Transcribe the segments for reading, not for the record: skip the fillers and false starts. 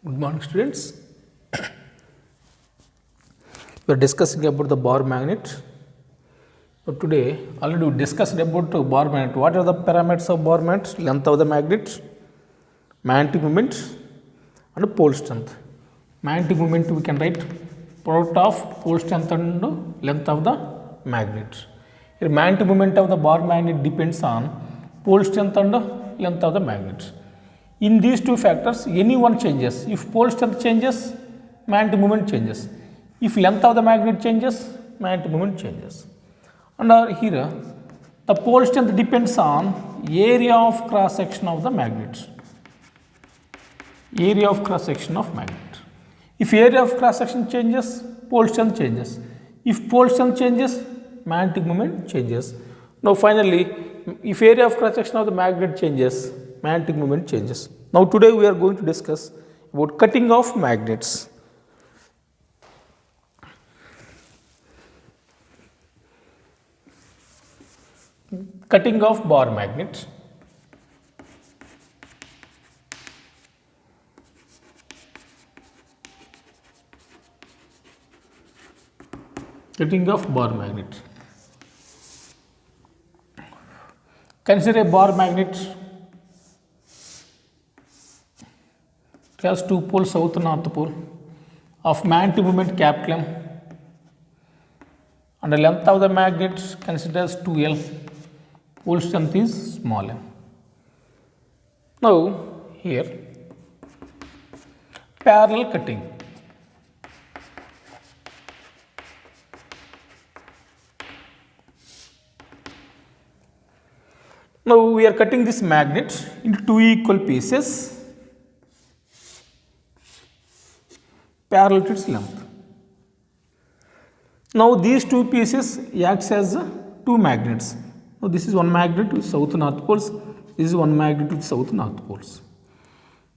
Good morning, students. We are discussing about the bar magnet. So today, already we discussed about bar magnet. What are the parameters of bar magnet? Length of the magnet, magnetic moment, and pole strength. Magnetic moment we can write product of pole strength and length of the magnet. Here, magnetic moment of the bar magnet depends on pole strength and length of the magnet. In these two factors, any one changes. If pole strength changes, magnetic moment changes. If length of the magnet changes, magnetic moment changes. And here, the pole strength depends on area of cross section of the magnet. Area of cross section of magnet. If area of cross section changes, pole strength changes. If pole strength changes, magnetic moment changes. Now finally, if area of cross section of the magnet changes, magnetic moment changes. Now today we are going to discuss about cutting of magnets. Cutting of bar magnet. Cutting of bar magnet. Consider a bar magnet. It has two poles, south and north pole, of magnetic moment capital M, and the length of the magnet considered as 2L. Pole strength is small m. Now here parallel cutting. Now we are cutting this magnet into two equal pieces parallel to its length. Now these two pieces acts as two magnets. Now this is one magnet with south and north poles. This is one magnet with south and north poles.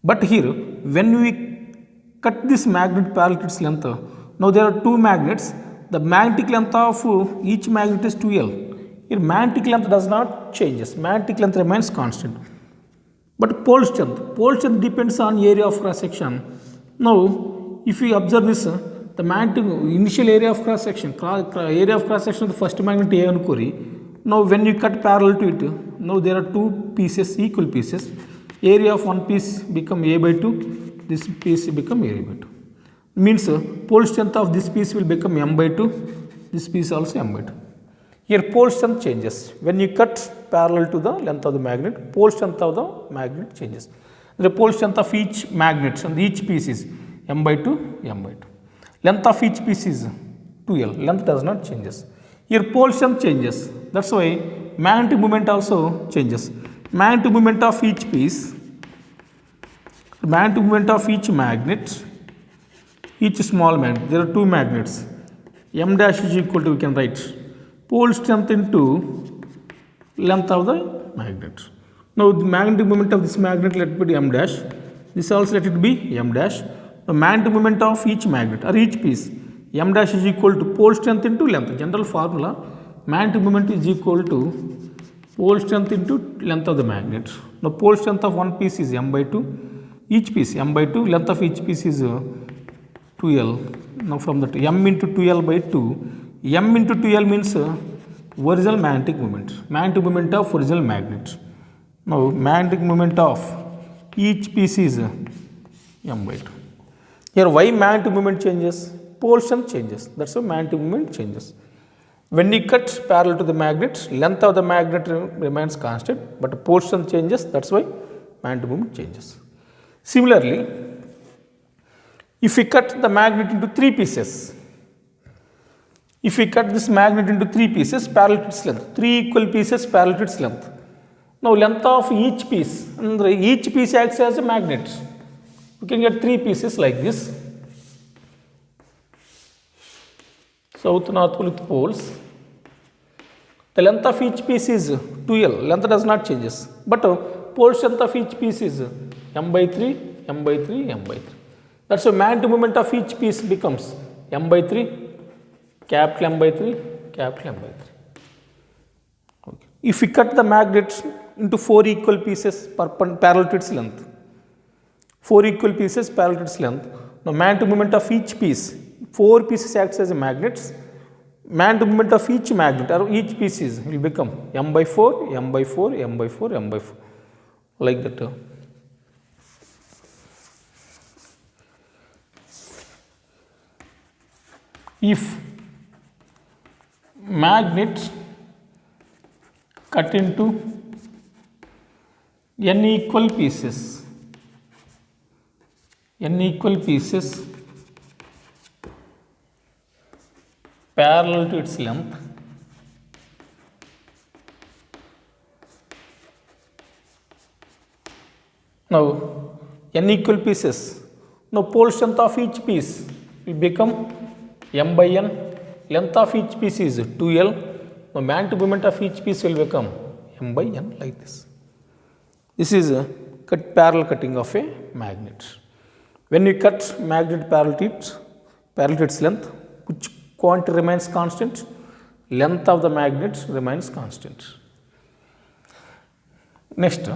But here, when we cut this magnet parallel to its length, now there are two magnets. The magnetic length of each magnet is 2L. Here magnetic length does not changes. Magnetic length remains constant. But pole strength depends on area of cross section. Now, if we observe this, the magnetic initial area of cross section, area of cross section of the first magnet A and now when you cut parallel to it, now there are two pieces, equal pieces. Area of one piece become A by 2, this piece become A by 2. Means pole strength of this piece will become M by 2, this piece also M by 2. Here pole strength changes. When you cut parallel to the length of the magnet, pole strength of the magnet changes. The pole strength of each magnet and each piece is M by 2, M by 2. Length of each piece is 2L. Length does not changes. Here pole strength changes. That's why magnetic moment also changes. Magnetic moment of each piece, magnetic moment of each magnet, each small magnet. There are two magnets. M dash is equal to, we can write pole strength into length of the magnet. Now the magnetic moment of this magnet, let it be M dash. This also let it be M dash. The magnetic moment of each magnet or each piece, M dash is equal to pole strength into length. General formula, magnetic moment is equal to pole strength into length of the magnet. Now pole strength of one piece is M by 2, each piece M by 2, length of each piece is 2L. Now from that M into 2L by 2, M into 2L means original magnetic moment, magnetic moment of original magnet. Now magnetic moment of each piece is M by 2. Here why magnetic moment changes? Pole strength changes. That's why magnetic moment changes. When you cut parallel to the magnet, length of the magnet remains constant, but pole strength changes. That's why magnetic moment changes. Similarly, if we cut the magnet into three pieces, if we cut this magnet into three pieces parallel to its length, three equal pieces parallel to its length. Now length of each piece, and each piece acts as a magnet. We can get three pieces like this. South and north pole with poles. The length of each piece is 2L. Length does not changes. But pole strength of each piece is M by 3, M by 3, M by 3. That's why magnetic moment of each piece becomes M by 3, capital M by 3, capital M by 3. Okay. If we cut the magnet into four equal pieces parallel to its length, 4 equal pieces parallel to its length. Now man to moment of each piece, 4 pieces acts as magnets. Man to moment of each magnet or each pieces will become m by 4, m by 4, m by 4, m by 4, like that. If magnets cut into n equal pieces parallel to its length, now n equal pieces, now pole strength of each piece will become m by n, length of each piece is 2l, now man to moment of each piece will become m by n, like this. This is a parallel cutting of a magnet. When you cut magnet parallel to its length, which quantity remains constant? Length of the magnet remains constant. Next,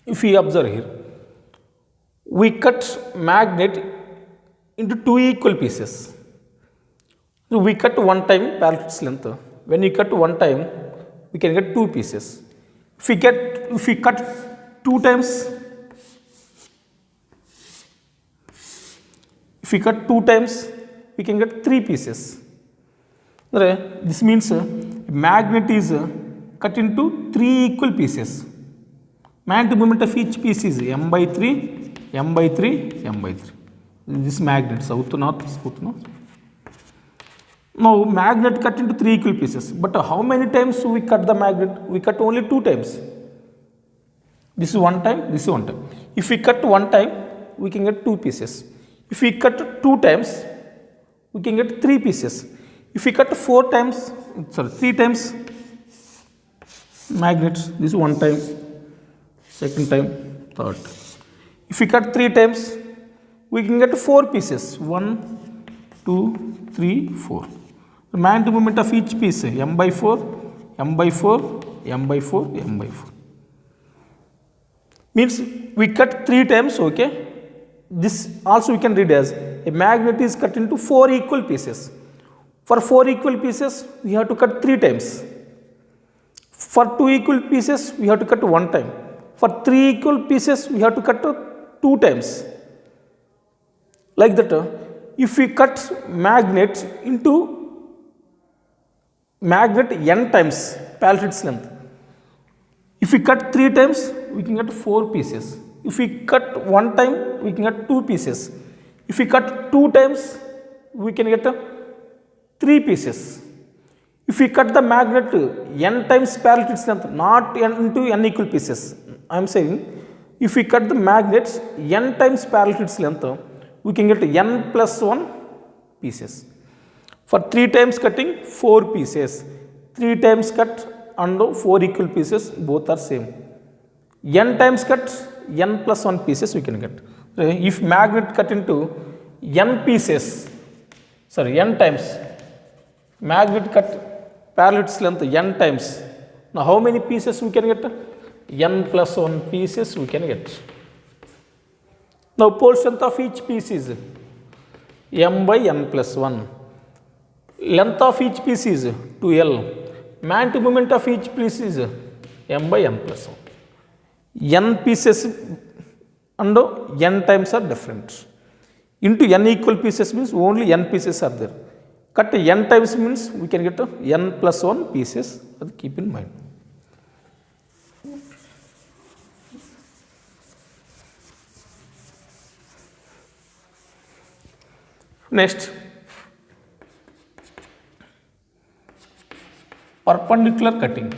if we observe here, we cut magnet into 2 equal pieces. So we cut one time parallel to its length. When you cut one time, we can get 2 pieces. If we cut 2 times, we can get 3 pieces. This means magnet is cut into 3 equal pieces. Man to moment of each piece is m by 3, m by 3, m by 3. This magnet, south to north, south to north. Now magnet cut into 3 equal pieces. But how many times we cut the magnet? We cut only 2 times. This is one time, this is one time. If we cut one time, we can get 2 pieces. If we cut 2 times, we can get 3 pieces. If we cut 3 times magnets, this is one time, second time, third. If we cut 3 times, we can get 4 pieces. 1, 2, 3, 4. The man to moment of each piece, m by 4, m by 4, m by 4, m by 4. Means we cut 3 times, okay. This also we can read as a magnet is cut into 4 equal pieces. For 4 equal pieces, we have to cut 3 times. For 2 equal pieces, we have to cut 1 time. For 3 equal pieces, we have to cut 2 times. Like that, if we cut magnet into magnet n times parallel to its length, if we cut 3 times, we can get 4 pieces. If we cut 1 time, we can get 2 pieces. If we cut 2 times, we can get 3 pieces. If we cut the magnet n times parallel to its length, not n into n equal pieces, I am saying if we cut the magnet n times parallel to its length, we can get n plus 1 pieces. For 3 times cutting, 4 pieces. 3 times cut and 4 equal pieces, both are same. N times cut, n plus 1 pieces we can get. If magnet cut into n pieces, n times, magnet cut parallel to its length n times. Now how many pieces we can get? N plus 1 pieces we can get. Now pole strength of each piece is m by n plus 1. Length of each piece is 2l. Man to moment of each piece is m by n plus 1. N pieces and n times are different. Into n equal pieces means only n pieces are there. Cut n times means we can get n plus 1 pieces. That keep in mind. Next, perpendicular cutting.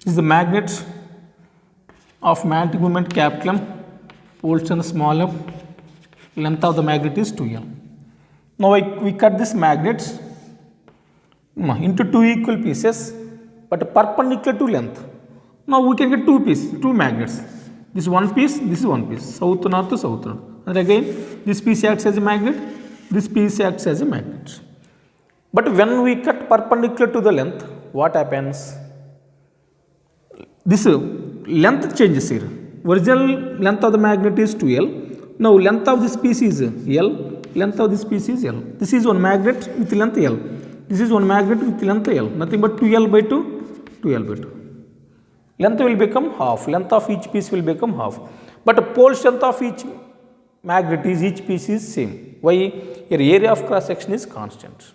Is the magnet of magnetic moment capital M, pole strength small m, length of the magnet is 2l. Now we cut this magnet into 2 equal pieces, but perpendicular to length. Now we can get 2 magnets. This is one piece, this is one piece, south to north to south to north. And again, this piece acts as a magnet, this piece acts as a magnet. But when we cut perpendicular to the length, what happens? This length changes here. Original length of the magnet is 2L. Now length of this piece is L. Length of this piece is L. This is one magnet with length L. This is one magnet with length L. Nothing but 2L by 2, 2L by 2. Length will become half. Length of each piece will become half. But the pole strength of each magnet is, each piece is same. Why? Here area of cross section is constant.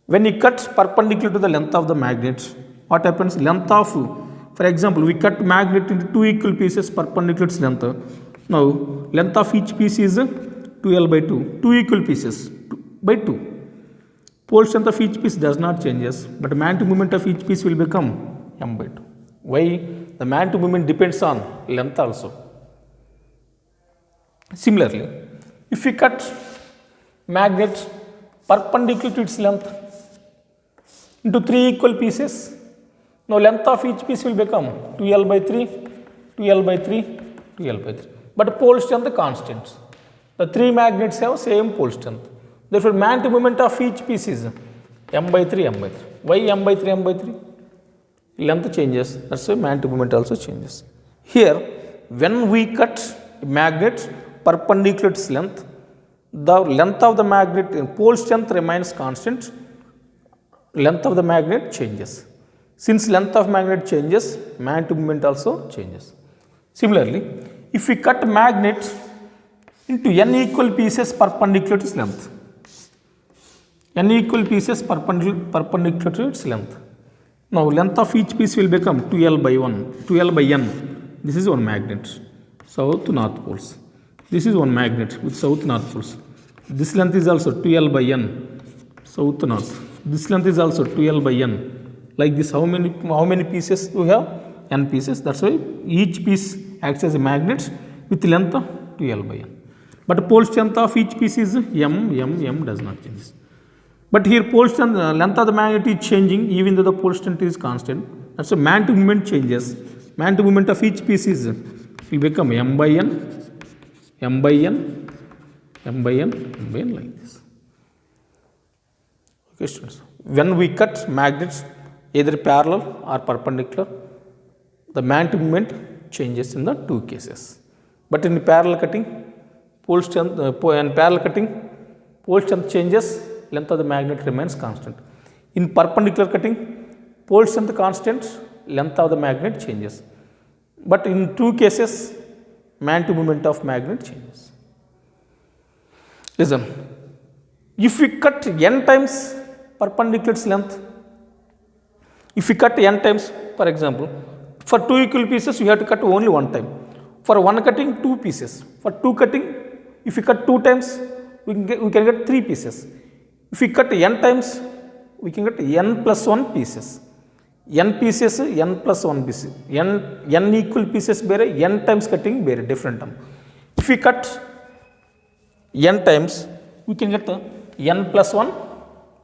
When you cut perpendicular to the length of the magnet, what happens? Length of, for example, we cut magnet into two equal pieces perpendicular to its length. Now, length of each piece is 2L by 2. Two equal pieces by 2. Pole strength of each piece does not changes, but the man to moment of each piece will become M by 2. Why? The man to moment depends on length also. Similarly, if we cut magnet perpendicular to its length into three equal pieces, now length of each piece will become 2L by 3, 2L by 3, 2L by 3. But pole strength constant. The three magnets have same pole strength. Therefore, man to moment of each piece is M by 3, M by 3. Why M by 3, M by 3? Length changes. That's why man to moment also changes. Here, when we cut magnet perpendicular to its length, the length of the magnet, pole strength remains constant. Length of the magnet changes. Since length of magnet changes, man to moment also changes. Similarly, if we cut magnet into n equal pieces perpendicular to its length, n equal pieces perpendicular to its length. Now, length of each piece will become 2L by 1, 2L by n. This is one magnet, south to north poles. This is one magnet with south north poles. This length is also 2L by n, south to north. This length is also 2L by n. Like this, how many pieces we have? N pieces. That's why each piece acts as a magnet with length of 2L by n. But pole strength of each piece is M does not change. But here pole strength, length of the magnet is changing even though the pole strength is constant. That's why man to moment changes. Man to moment of each piece is will become M by n, M by n, M by n, M by n like this. Okay, students. When we cut magnets either parallel or perpendicular, the man to moment changes in the two cases. But in parallel cutting, pole strength, pole strength changes, length of the magnet remains constant. In perpendicular cutting, pole strength constant, length of the magnet changes. But in two cases, man to moment of magnet changes. Listen, if we cut n times perpendicular length, if we cut n times, for example, for two equal pieces, we have to cut only one time. For one cutting, two pieces. For two cutting, if we cut two times, we can get three pieces. If we cut n times, we can get n plus 1 pieces. N pieces, n plus 1 pieces. N equal pieces bear, n times cutting bear, different term. If we cut n times, we can get n plus 1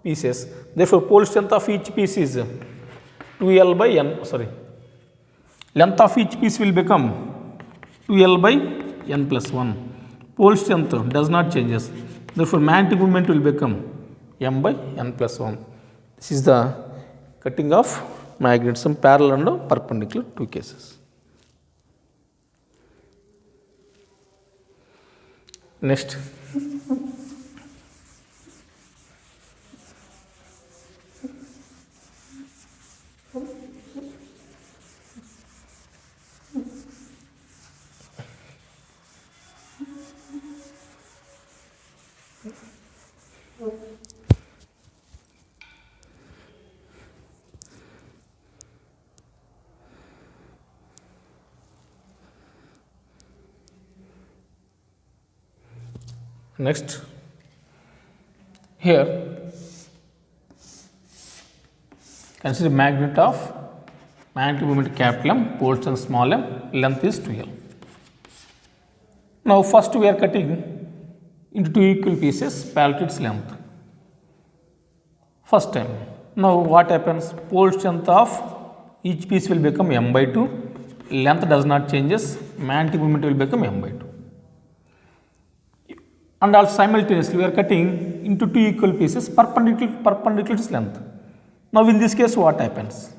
pieces. Therefore, pole strength of each piece is 2L by n, length of each piece will become 2L by n plus 1. Pole strength does not changes. Therefore, man to moment will become M by n plus 1. This is the cutting of magnets in parallel and perpendicular, two cases. Next. Next, here consider magnet of magnetic moment capital M, pole strength small m, length is 2L. Now, first we are cutting into two equal pieces parallel to its length. First time. Now, what happens? Pole strength of each piece will become M by 2, length does not changes, magnetic moment will become M by 2. And also simultaneously we are cutting into two equal pieces perpendicular to its length. Now in this case what happens?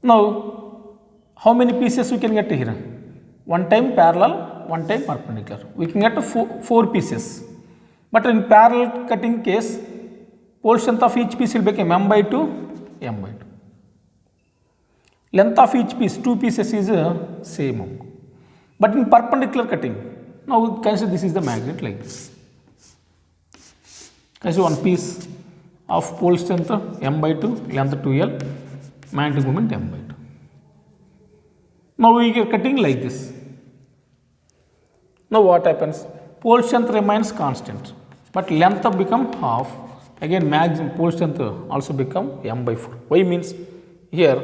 Now how many pieces we can get here? One time parallel, one time perpendicular. We can get four pieces. But in parallel cutting case, pole strength of each piece will become m by 2, m by 2. Length of each piece, two pieces is same. But in perpendicular cutting, now consider this is the magnet like this. Consider one piece of pole strength m by 2, length 2l, magnetic moment m by 2. Now we are cutting like this. Now what happens? Pole strength remains constant, but length become half. Again maximum pole strength also become m by 4. Why means here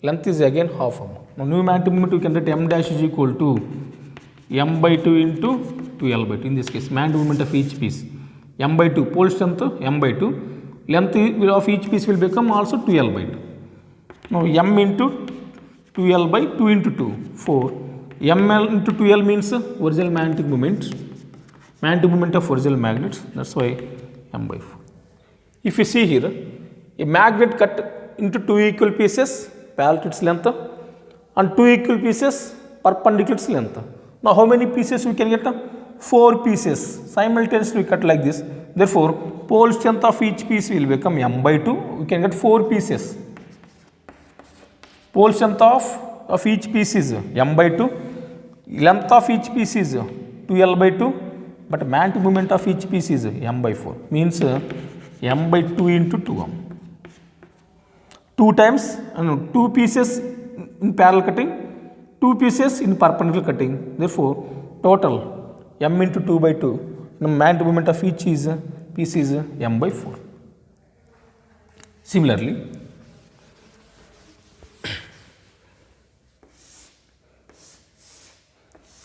length is again half. Now new magnetic moment we can write m dash is equal to m by 2 into 2l by 2. In this case magnetic moment of each piece m by 2, pole strength m by 2, length of each piece will become also 2l by 2. Now m into 2l by 2 into 2, 4. ml into 2l means original magnetic moment of original magnets. That's why m by 4. If you see here, a magnet cut into two equal pieces parallel to its length and two equal pieces perpendicular to its length. Now how many pieces we can get? 4 pieces simultaneously we cut like this. Therefore pole strength of each piece will become m by 2. We can get 4 pieces. Pole strength of each piece is m by 2. Length of each piece is 2l by 2. But magnetic moment of each piece is m by 4. Means m by 2 into 2m. 2 times, 2 pieces in parallel cutting, 2 pieces in perpendicular cutting. Therefore total m into 2 by 2. The magnetic moment of each piece is m by 4. Similarly,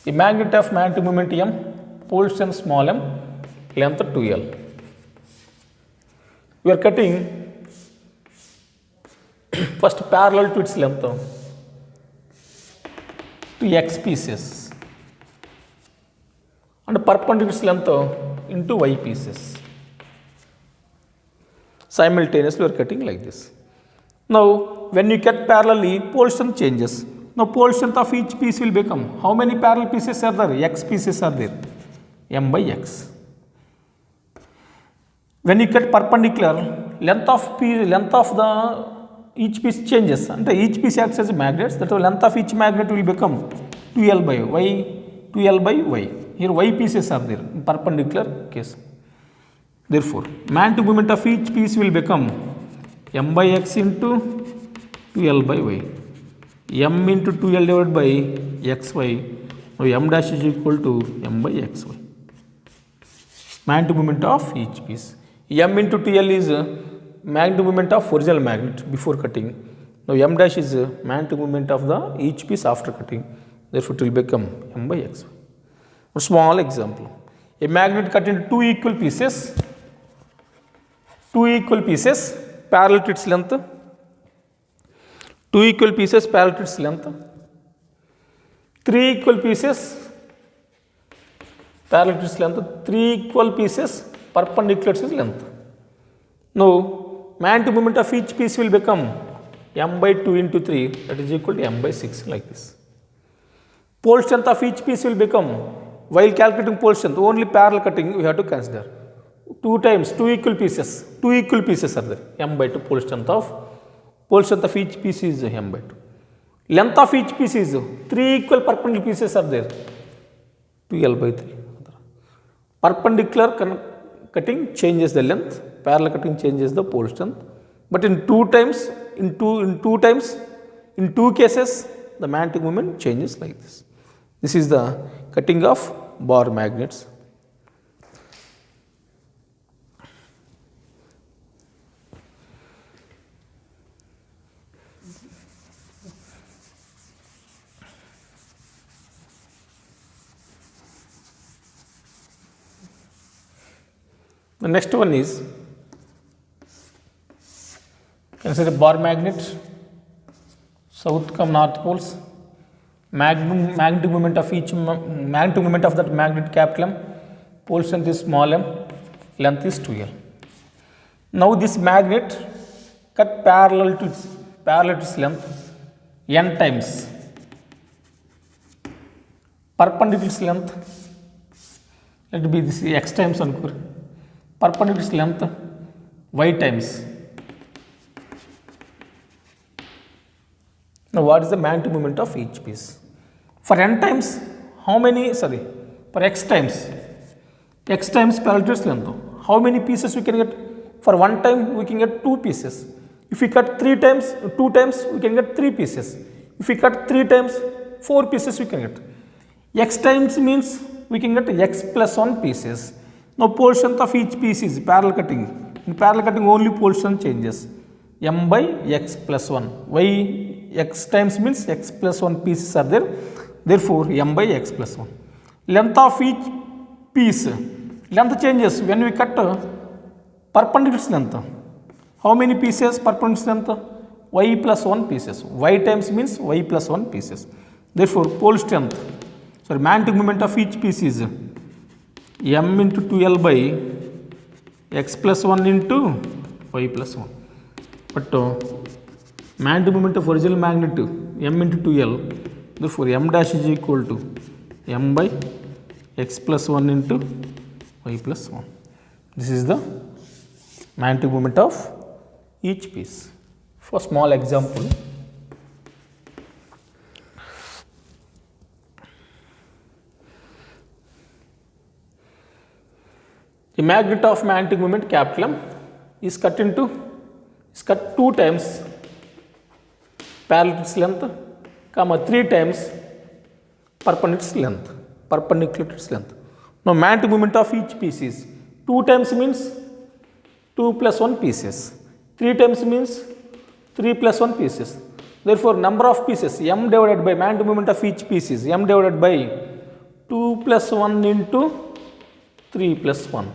a magnet of magnetic moment m, pole strength small m, length 2l. We are cutting first parallel to its length to x pieces and perpendicular to its length into y pieces. Simultaneously we are cutting like this. Now when you cut parallelly, pole strength changes. Now pole strength of each piece will become, how many parallel pieces are there? X pieces are there, m by x. When you cut perpendicular, length of the each piece changes, and each piece acts as a magnet. That the length of each magnet will become 2l by y, 2l by y. Here y pieces are there in perpendicular case. Therefore magnetic moment of each piece will become m by x into 2l by y. m into 2l divided by xy. Now m dash is equal to m by xy. Magnetic moment of each piece. m into 2l is magnetic moment of original magnet before cutting. Now m dash is magnetic moment of the each piece after cutting. Therefore it will become m by xy. A small example. A magnet cut into two equal pieces parallel to its length. Two equal pieces parallel to its length. Three equal pieces parallel to its length. Three equal pieces perpendicular to its length. Now magnetic moment of each piece will become m by 2 into 3, that is equal to m by 6, like this. Pole strength of each piece will become, while calculating pole strength, only parallel cutting we have to consider. 2 times, two equal pieces are there, m by 2 pole strength of each piece is m by 2. Length of each piece is 3 equal perpendicular pieces are there, 2l by 3. Perpendicular cutting changes the length, parallel cutting changes the pole strength. But in two cases, the magnetic moment changes like this. This is the cutting of bar magnets. The next one is, consider bar magnet, south come north poles, magnetic moment of that magnet capital M, pole strength is small m, length is 2L. Now this magnet cut parallel to its length n times, perpendicular to its length, let it be this x times ankur, perpendicular to its length y times. Now what is the magnetic moment of each piece? For n times, how many, for x times parallel to its length, how many pieces we can get? For one time we can get 2 pieces. If we cut 2 times we can get 3 pieces. If we cut 3 times, 4 pieces we can get. X times means we can get x plus 1 pieces. Now pole strength of each piece is parallel cutting. In parallel cutting only pole strength changes. M by x plus 1. Y x times means x plus 1 pieces are there. Therefore m by x plus 1. Length of each piece. Length changes when we cut perpendicular length. How many pieces perpendicular length? Y plus 1 pieces. Y times means y plus 1 pieces. Therefore pole strength, magnetic moment of each piece is m into 2L by x plus 1 into y plus 1. But magnetic moment of original magnet m into 2L, therefore m dash is equal to m by x plus 1 into y plus 1. This is the magnetic moment of each piece. For small example, the magnet of magnetic moment capital M is cut 2 times parallel to its length, 3 times perpendicular to its length. Now magnetic moment of each piece is 2 times means 2 plus 1 pieces, 3 times means 3 plus 1 pieces. Therefore number of pieces m divided by magnetic moment of each piece is m divided by 2 plus 1 into 3 plus 1.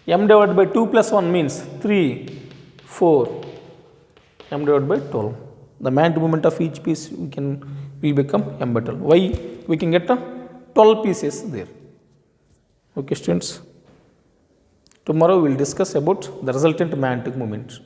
M divided by 2 plus 1 means 3, 4, m divided by 12. The magnetic moment of each piece will become m by 12. Why? We can get 12 pieces there. Okay students, tomorrow we will discuss about the resultant magnetic moment.